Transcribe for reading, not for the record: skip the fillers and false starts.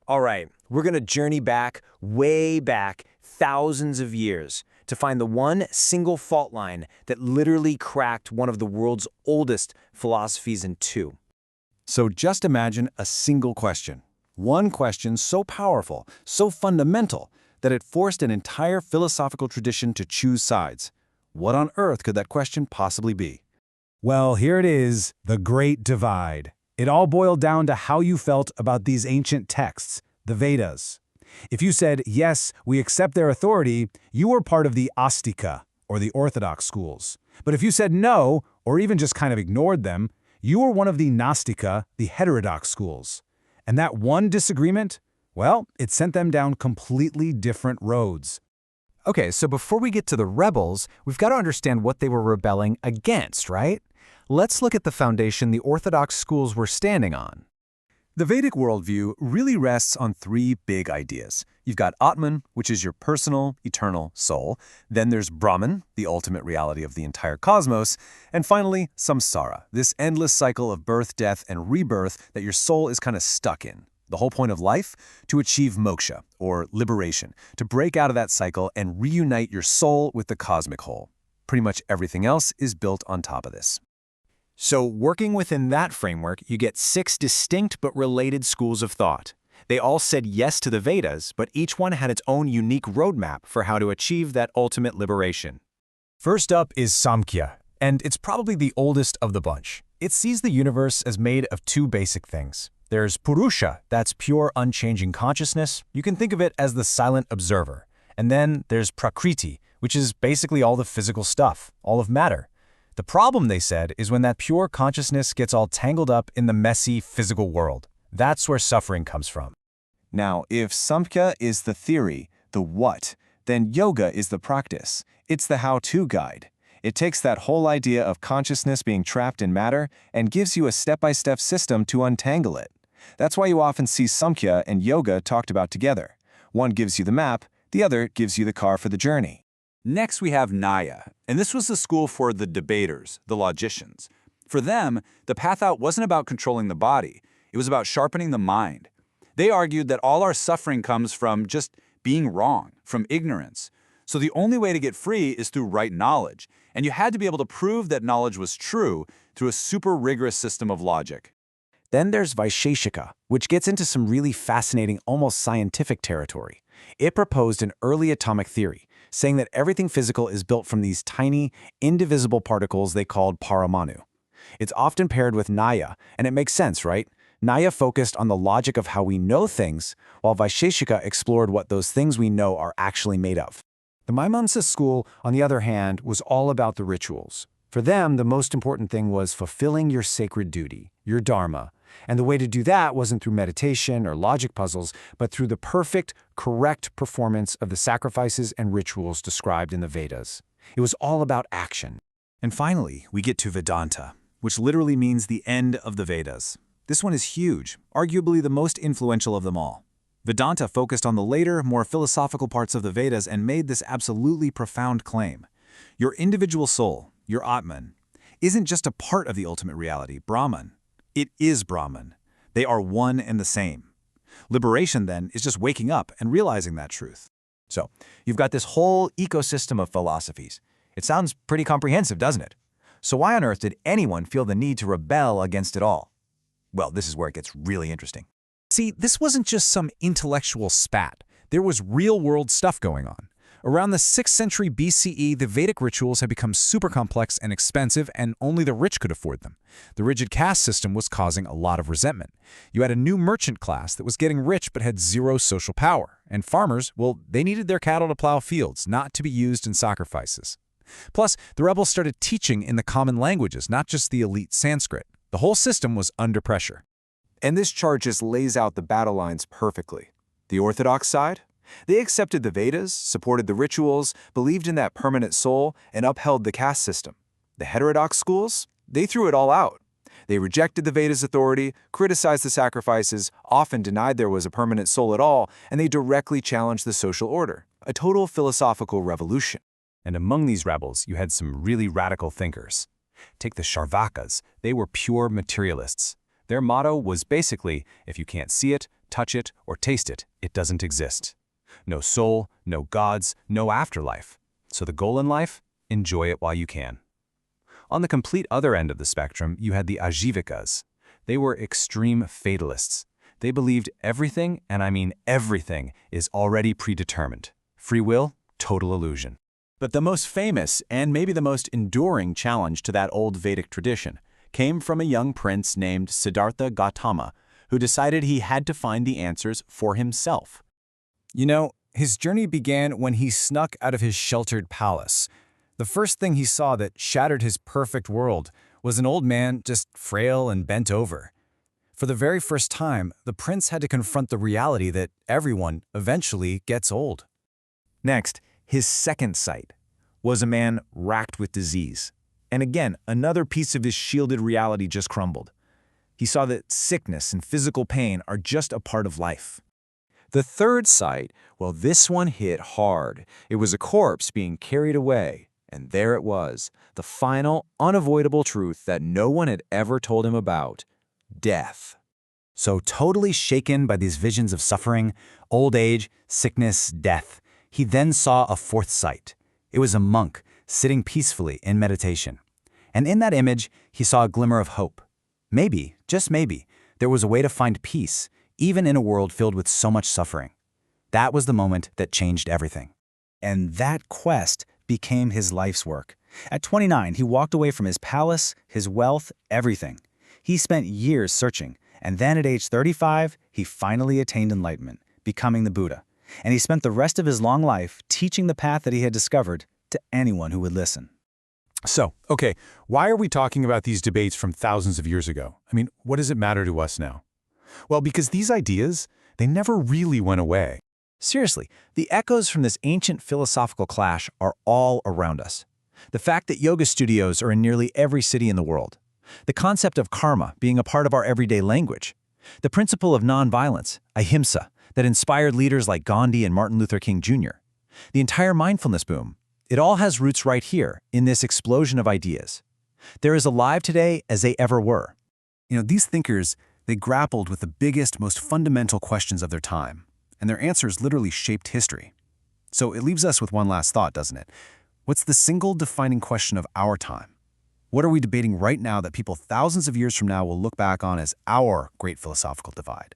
All right, we're going to journey back, way back, thousands of years, to find the one single fault line that literally cracked one of the world's oldest philosophies in two. So just imagine a single question. One question so powerful, so fundamental, that it forced an entire philosophical tradition to choose sides. What on earth could that question possibly be? Well, here it is, the Great Divide. It all boiled down to how you felt about these ancient texts, the Vedas. If you said, yes, we accept their authority, you were part of the Astika, or the Orthodox schools. But if you said no, or even just kind of ignored them, you were one of the Gnostika, the heterodox schools. And that one disagreement, well, it sent them down completely different roads. Okay, so before we get to the rebels, we've got to understand what they were rebelling against, right? Let's look at the foundation the Orthodox schools were standing on. The Vedic worldview really rests on three big ideas. You've got Atman, which is your personal, eternal soul. Then there's Brahman, the ultimate reality of the entire cosmos. And finally, samsara, this endless cycle of birth, death, and rebirth that your soul is kind of stuck in. The whole point of life? To achieve moksha, or liberation, to break out of that cycle and reunite your soul with the cosmic whole. Pretty much everything else is built on top of this. So working within that framework, you get 6 distinct but related schools of thought. They all said yes to the Vedas, but each one had its own unique roadmap for how to achieve that ultimate liberation. First up is Sankhya, and it's probably the oldest of the bunch. It sees the universe as made of two basic things. There's Purusha, that's pure unchanging consciousness. You can think of it as the silent observer. And then there's Prakriti, which is basically all the physical stuff, all of matter. The problem, they said, is when that pure consciousness gets all tangled up in the messy physical world. That's where suffering comes from. Now, if Samkhya is the theory, the what, then yoga is the practice. It's the how-to guide. It takes that whole idea of consciousness being trapped in matter and gives you a step-by-step system to untangle it. That's why you often see Samkhya and yoga talked about together. One gives you the map, the other gives you the car for the journey. Next, we have Nyaya, and this was the school for the debaters, the logicians. For them, the path out wasn't about controlling the body. It was about sharpening the mind. They argued that all our suffering comes from just being wrong, from ignorance. So the only way to get free is through right knowledge, and you had to be able to prove that knowledge was true through a super rigorous system of logic. Then there's Vaisheshika, which gets into some really fascinating, almost scientific territory. It proposed an early atomic theory, saying that everything physical is built from these tiny, indivisible particles they called paramanu. It's often paired with Nyaya, and it makes sense, right? Nyaya focused on the logic of how we know things, while Vaisheshika explored what those things we know are actually made of. The Mimamsa school, on the other hand, was all about the rituals. For them, the most important thing was fulfilling your sacred duty, your dharma. And the way to do that wasn't through meditation or logic puzzles, but through the perfect, correct performance of the sacrifices and rituals described in the Vedas. It was all about action. And finally, we get to Vedanta, which literally means the end of the Vedas. This one is huge, arguably the most influential of them all. Vedanta focused on the later, more philosophical parts of the Vedas and made this absolutely profound claim. Your individual soul, your Atman, isn't just a part of the ultimate reality, Brahman. It is Brahman. They are one and the same. Liberation, then, is just waking up and realizing that truth. So, you've got this whole ecosystem of philosophies. It sounds pretty comprehensive, doesn't it? So why on earth did anyone feel the need to rebel against it all? Well, this is where it gets really interesting. See, this wasn't just some intellectual spat. There was real-world stuff going on. Around the 6th century BCE, the Vedic rituals had become super complex and expensive, and only the rich could afford them. The rigid caste system was causing a lot of resentment. You had a new merchant class that was getting rich but had zero social power. And farmers, well, they needed their cattle to plow fields, not to be used in sacrifices. Plus, the rebels started teaching in the common languages, not just the elite Sanskrit. The whole system was under pressure. And this chart just lays out the battle lines perfectly. The Orthodox side? They accepted the Vedas, supported the rituals, believed in that permanent soul, and upheld the caste system. The heterodox schools? They threw it all out. They rejected the Vedas' authority, criticized the sacrifices, often denied there was a permanent soul at all, and they directly challenged the social order. A total philosophical revolution. And among these rebels, you had some really radical thinkers. Take the Charvakas. They were pure materialists. Their motto was basically, if you can't see it, touch it, or taste it, it doesn't exist. No soul, no gods, no afterlife. So the goal in life? Enjoy it while you can. On the complete other end of the spectrum, you had the Ajivikas. They were extreme fatalists. They believed everything, and I mean everything, is already predetermined. Free will? Total illusion. But the most famous and maybe the most enduring challenge to that old Vedic tradition came from a young prince named Siddhartha Gautama, who decided he had to find the answers for himself. You know, his journey began when he snuck out of his sheltered palace. The first thing he saw that shattered his perfect world was an old man just frail and bent over. For the very first time, the prince had to confront the reality that everyone eventually gets old. Next, his second sight was a man racked with disease. And again, another piece of his shielded reality just crumbled. He saw that sickness and physical pain are just a part of life. The third sight, well, this one hit hard. It was a corpse being carried away. And there it was, the final, unavoidable truth that no one had ever told him about: death. So totally shaken by these visions of suffering, old age, sickness, death, he then saw a fourth sight. It was a monk sitting peacefully in meditation. And in that image, he saw a glimmer of hope. Maybe, just maybe, there was a way to find peace, even in a world filled with so much suffering. That was the moment that changed everything. And that quest became his life's work. At 29, he walked away from his palace, his wealth, everything. He spent years searching, and then at age 35, he finally attained enlightenment, becoming the Buddha. And he spent the rest of his long life teaching the path that he had discovered to anyone who would listen. So, okay, why are we talking about these debates from thousands of years ago? I mean, what does it matter to us now? Well, because these ideas, they never really went away. Seriously, the echoes from this ancient philosophical clash are all around us. The fact that yoga studios are in nearly every city in the world. The concept of karma being a part of our everyday language. The principle of nonviolence, Ahimsa, that inspired leaders like Gandhi and Martin Luther King Jr. The entire mindfulness boom. It all has roots right here in this explosion of ideas. They're as alive today as they ever were. You know, these thinkers, they grappled with the biggest, most fundamental questions of their time, and their answers literally shaped history. So it leaves us with one last thought, doesn't it? What's the single defining question of our time? What are we debating right now that people thousands of years from now will look back on as our great philosophical divide?